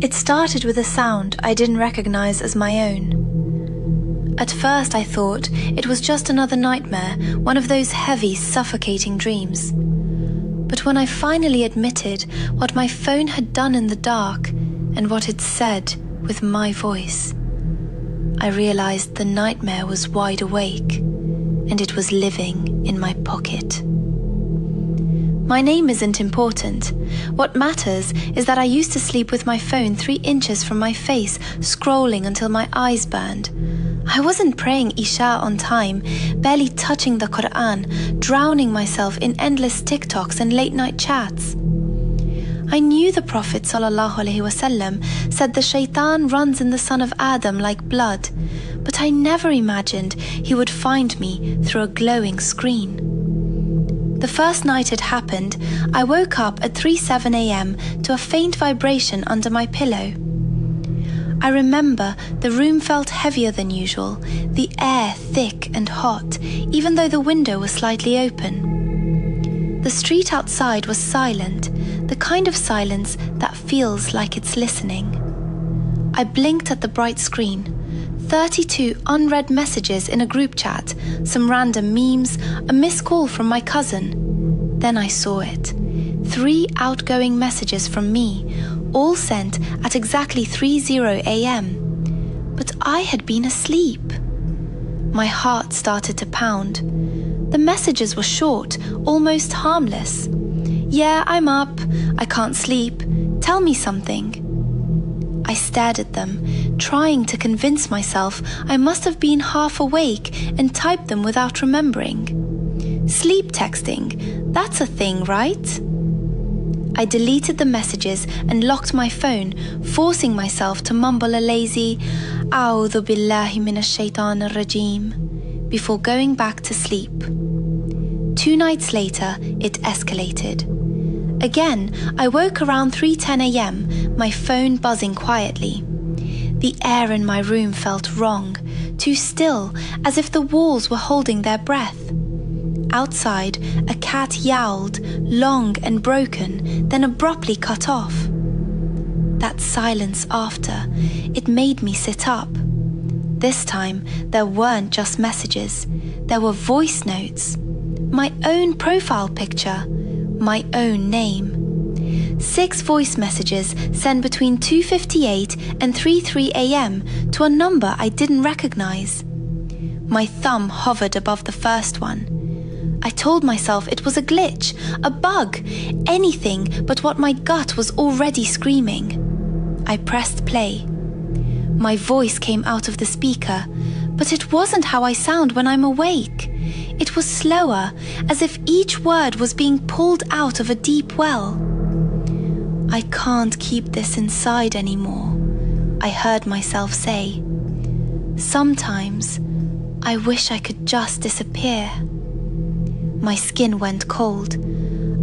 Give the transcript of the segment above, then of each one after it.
It started with a sound I didn't recognize as my own. At first I thought it was just another nightmare, one of those heavy, suffocating dreams. But when I finally admitted what my phone had done in the dark and what it said with my voice, I realized the nightmare was wide awake and it was living in my pocket. My name isn't important. What matters is that I used to sleep with my phone 3 inches from my face, scrolling until my eyes burned. I wasn't praying Isha on time, barely touching the Quran, drowning myself in endless TikToks and late-night chats. I knew the Prophet ﷺ said the shaitan runs in the son of Adam like blood, but I never imagined he would find me through a glowing screen. The first night it happened, I woke up at 3:07 a.m. to a faint vibration under my pillow. I remember the room felt heavier than usual, the air thick and hot, even though the window was slightly open. The street outside was silent, the kind of silence that feels like it's listening. I blinked at the bright screen. 32 unread messages in a group chat, some random memes, a missed call from my cousin. Then I saw it. 3 outgoing messages from me, all sent at exactly 3:00 a.m. But I had been asleep. My heart started to pound. The messages were short, almost harmless. "Yeah, I'm up. I can't sleep. Tell me something." I stared at them, trying to convince myself I must have been half awake and typed them without remembering. Sleep texting, that's a thing, right? I deleted the messages and locked my phone, forcing myself to mumble a lazy "A'udhu billahi minash shaitanir rajeem" before going back to sleep. 2 nights later, it escalated. Again, I woke around 3:10 a.m., my phone buzzing quietly. The air in my room felt wrong, too still, as if the walls were holding their breath. Outside, a cat yowled, long and broken, then abruptly cut off. That silence after, it made me sit up. This time, there weren't just messages, there were voice notes. My own profile picture, my own name. 6 voice messages sent between 2:58 and 3:03 a.m. to a number I didn't recognize. My thumb hovered above the first one. I told myself it was a glitch, a bug, anything but what my gut was already screaming. I pressed play. My voice came out of the speaker, but it wasn't how I sound when I'm awake. It was slower, as if each word was being pulled out of a deep well. "I can't keep this inside anymore," I heard myself say. "Sometimes, I wish I could just disappear." My skin went cold.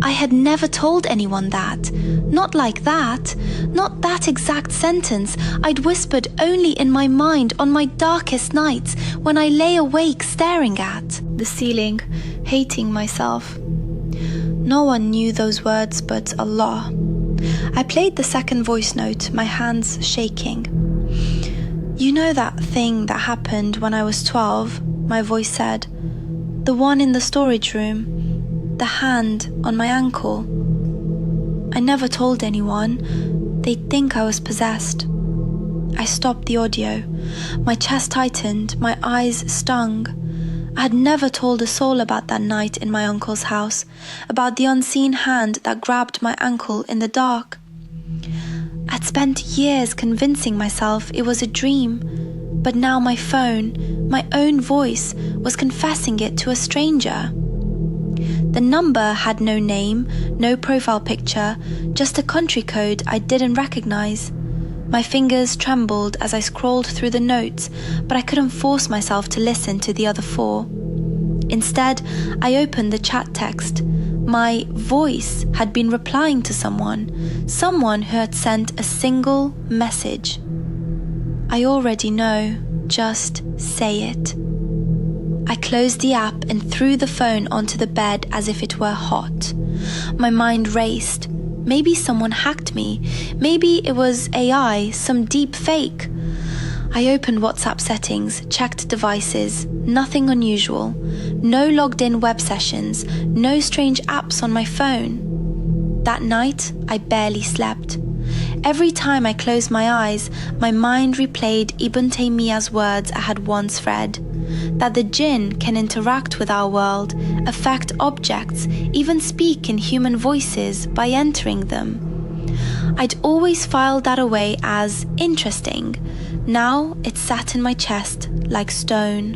I had never told anyone that. Not like that. Not that exact sentence I'd whispered only in my mind on my darkest nights when I lay awake staring at the ceiling, hating myself. No one knew those words but Allah. I played the second voice note, my hands shaking. "You know that thing that happened when I was 12, my voice said. "The one in the storage room, the hand on my ankle. I never told anyone. They'd think I was possessed." I stopped the audio. My chest tightened, my eyes stung. I had never told a soul about that night in my uncle's house, about the unseen hand that grabbed my ankle in the dark. I'd spent years convincing myself it was a dream, but now my phone, my own voice, was confessing it to a stranger. The number had no name, no profile picture, just a country code I didn't recognize. My fingers trembled as I scrolled through the notes, but I couldn't force myself to listen to the other 4. Instead, I opened the chat text. My voice had been replying to someone who had sent a single message. "I already know, just say it." I closed the app and threw the phone onto the bed as if it were hot. My mind raced. Maybe someone hacked me. Maybe it was AI, some deep fake. I opened WhatsApp settings, checked devices, nothing unusual. No logged in web sessions, no strange apps on my phone. That night, I barely slept. Every time I closed my eyes, my mind replayed Ibn Taymiyyah's words I had once read, that the Jinn can interact with our world, affect objects, even speak in human voices by entering them. I'd always filed that away as interesting. Now it sat in my chest like stone.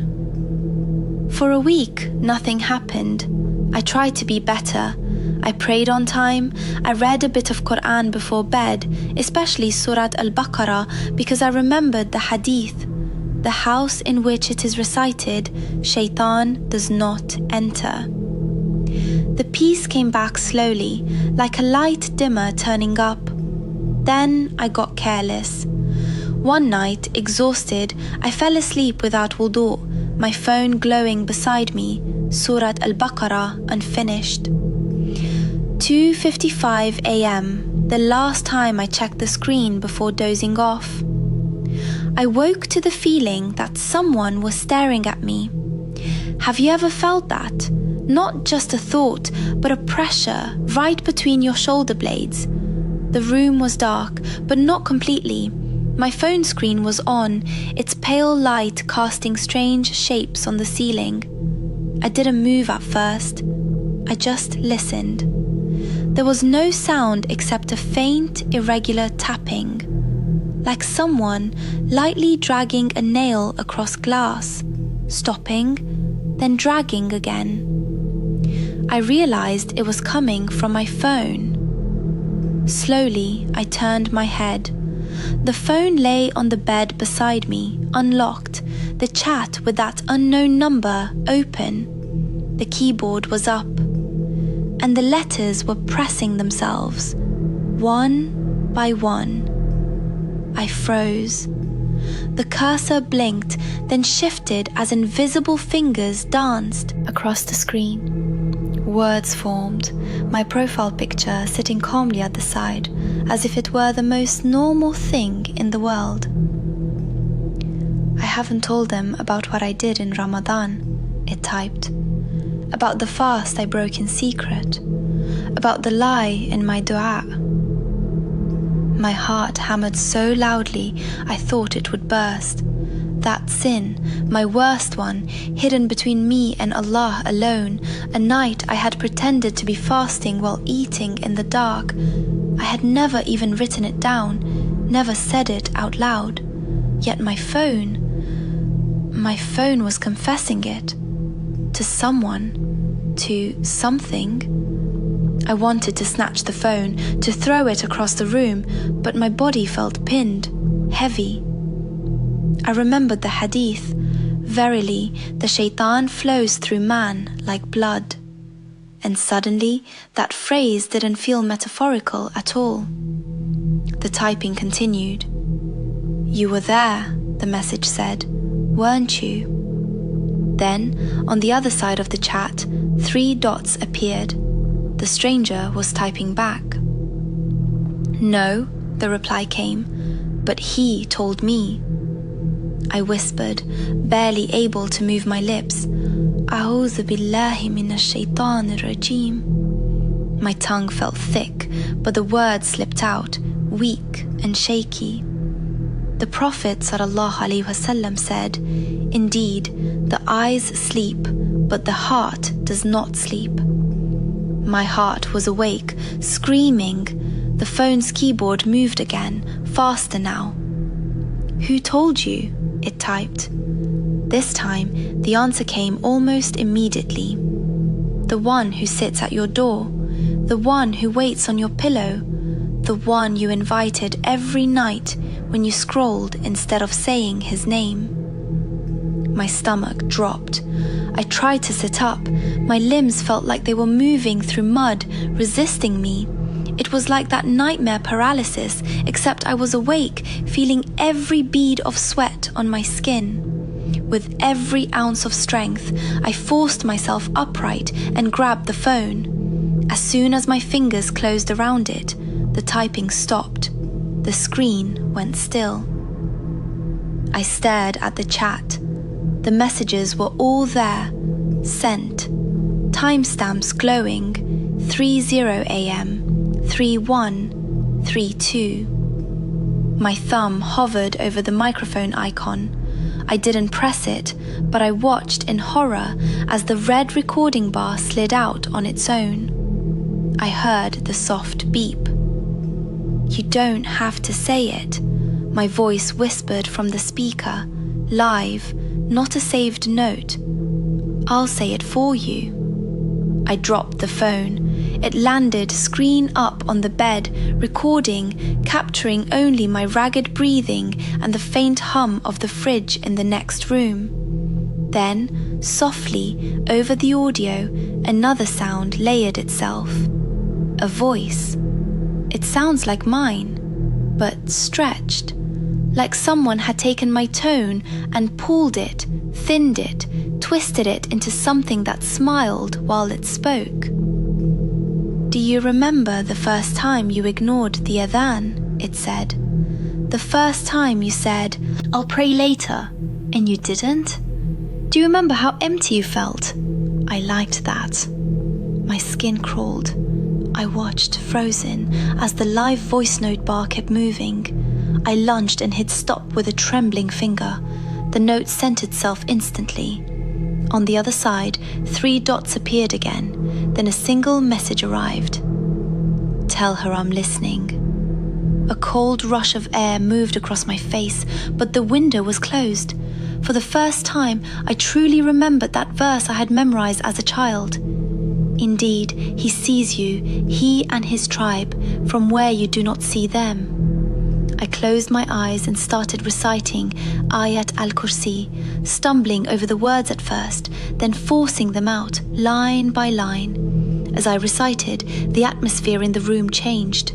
For a week, nothing happened. I tried to be better. I prayed on time. I read a bit of Quran before bed, especially Surat Al-Baqarah, because I remembered the hadith. The house in which it is recited, Shaitan does not enter. The peace came back slowly, like a light dimmer turning up. Then I got careless. One night, exhausted, I fell asleep without wudu, my phone glowing beside me, Surat Al-Baqarah unfinished. 2:55 a.m., the last time I checked the screen before dozing off. I woke to the feeling that someone was staring at me. Have you ever felt that? Not just a thought, but a pressure right between your shoulder blades. The room was dark, but not completely. My phone screen was on, its pale light casting strange shapes on the ceiling. I didn't move at first. I just listened. There was no sound except a faint, irregular tapping, like someone lightly dragging a nail across glass, stopping, then dragging again. I realized it was coming from my phone. Slowly, I turned my head. The phone lay on the bed beside me, unlocked, the chat with that unknown number open. The keyboard was up, and the letters were pressing themselves, one by one. I froze. The cursor blinked, then shifted as invisible fingers danced across the screen. Words formed, my profile picture sitting calmly at the side, as if it were the most normal thing in the world. I haven't told them about what I did in Ramadan, it typed. About the fast I broke in secret. About the lie in my dua. My heart hammered so loudly I thought it would burst. That sin, my worst one, hidden between me and Allah alone, a night I had pretended to be fasting while eating in the dark. I had never even written it down, never said it out loud. Yet my phone was confessing it. To someone, to something. I wanted to snatch the phone, to throw it across the room, but my body felt pinned, heavy. I remembered the hadith. Verily, the shaitan flows through man like blood. And suddenly, that phrase didn't feel metaphorical at all. The typing continued. You were there, the message said, weren't you? Then, on the other side of the chat, 3 dots appeared. The stranger was typing back. No, the reply came, but he told me. I whispered, barely able to move my lips. A'udhu billahi minash shaitanir rajim. My tongue felt thick, but the words slipped out, weak and shaky. The Prophet ﷺ said, indeed, the eyes sleep, but the heart does not sleep. My heart was awake, screaming. The phone's keyboard moved again, faster now. Who told you? It typed. This time, the answer came almost immediately. The one who sits at your door, the one who waits on your pillow, the one you invited every night when you scrolled instead of saying his name. My stomach dropped. I tried to sit up. My limbs felt like they were moving through mud, resisting me. It was like that nightmare paralysis, except I was awake, feeling every bead of sweat on my skin. With every ounce of strength, I forced myself upright and grabbed the phone. As soon as my fingers closed around it, the typing stopped. The screen went still. I stared at the chat. The messages were all there, sent. Timestamps glowing, 3:0 a.m., 3:1, 3:2. My thumb hovered over the microphone icon. I didn't press it, but I watched in horror as the red recording bar slid out on its own. I heard the soft beep. "You don't have to say it," my voice whispered from the speaker, live, not a saved note. "I'll say it for you." I dropped the phone. It landed screen up on the bed, recording, capturing only my ragged breathing and the faint hum of the fridge in the next room. Then, softly, over the audio, another sound layered itself. A voice. It sounds like mine, but stretched, like someone had taken my tone and pulled it, thinned it, twisted it into something that smiled while it spoke. "Do you remember the first time you ignored the adhan?" it said. "The first time you said, 'I'll pray later,' and you didn't? Do you remember how empty you felt?" I liked that. My skin crawled. I watched, frozen, as the live voice note bar kept moving. I lunged and hit stop with a trembling finger. The note sent itself instantly. On the other side, 3 dots appeared again. Then a single message arrived. "Tell her I'm listening." A cold rush of air moved across my face, but the window was closed. For the first time, I truly remembered that verse I had memorized as a child. "Indeed, he sees you, he and his tribe, from where you do not see them." I closed my eyes and started reciting Ayat al-Kursi, stumbling over the words at first, then forcing them out, line by line. As I recited, the atmosphere in the room changed.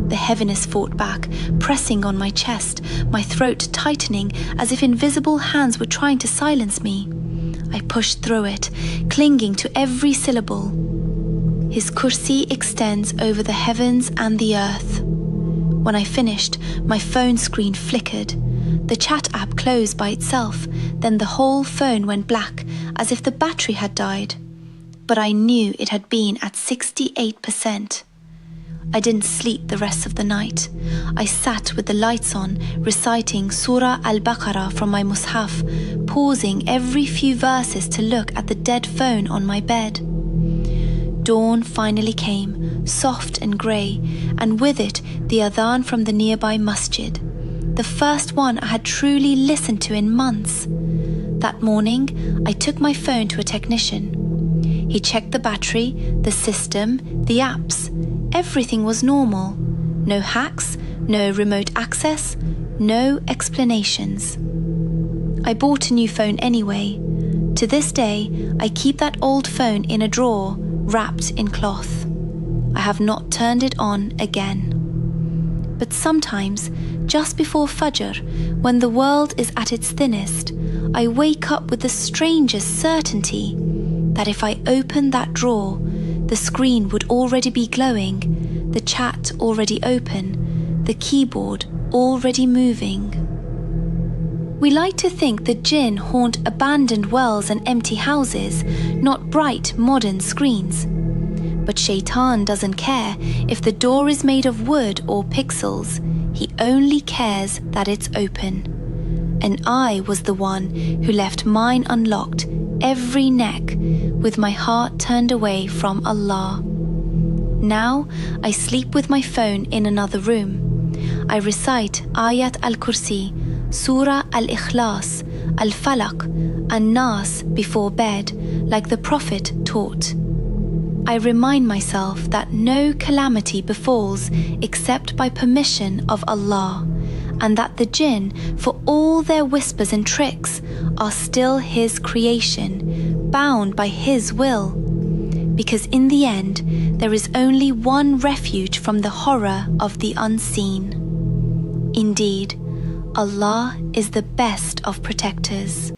The heaviness fought back, pressing on my chest, my throat tightening as if invisible hands were trying to silence me. I pushed through it, clinging to every syllable. His kursi extends over the heavens and the earth. When I finished, my phone screen flickered. The chat app closed by itself, then the whole phone went black, as if the battery had died. But I knew it had been at 68%. I didn't sleep the rest of the night. I sat with the lights on, reciting Surah Al-Baqarah from my mushaf, pausing every few verses to look at the dead phone on my bed. Dawn finally came, soft and grey, and with it the adhan from the nearby masjid, the first one I had truly listened to in months. That morning, I took my phone to a technician. He checked the battery, the system, the apps. Everything was normal. No hacks, no remote access, no explanations. I bought a new phone anyway. To this day, I keep that old phone in a drawer, wrapped in cloth. I have not turned it on again. But sometimes, just before Fajr, when the world is at its thinnest, I wake up with the strangest certainty that if I open that drawer, the screen would already be glowing, the chat already open, the keyboard already moving. We like to think that Jinn haunt abandoned wells and empty houses, not bright modern screens. But Shaitan doesn't care if the door is made of wood or pixels. He only cares that it's open. And I was the one who left mine unlocked, every neck, with my heart turned away from Allah. Now I sleep with my phone in another room. I recite Ayat al-Kursi, Surah al-Ikhlas, al-Falaq, and Nas before bed, like the Prophet taught. I remind myself that no calamity befalls except by permission of Allah, and that the Jinn, for all their whispers and tricks, are still His creation, bound by His will. Because in the end, there is only one refuge from the horror of the unseen. Indeed, Allah is the best of protectors.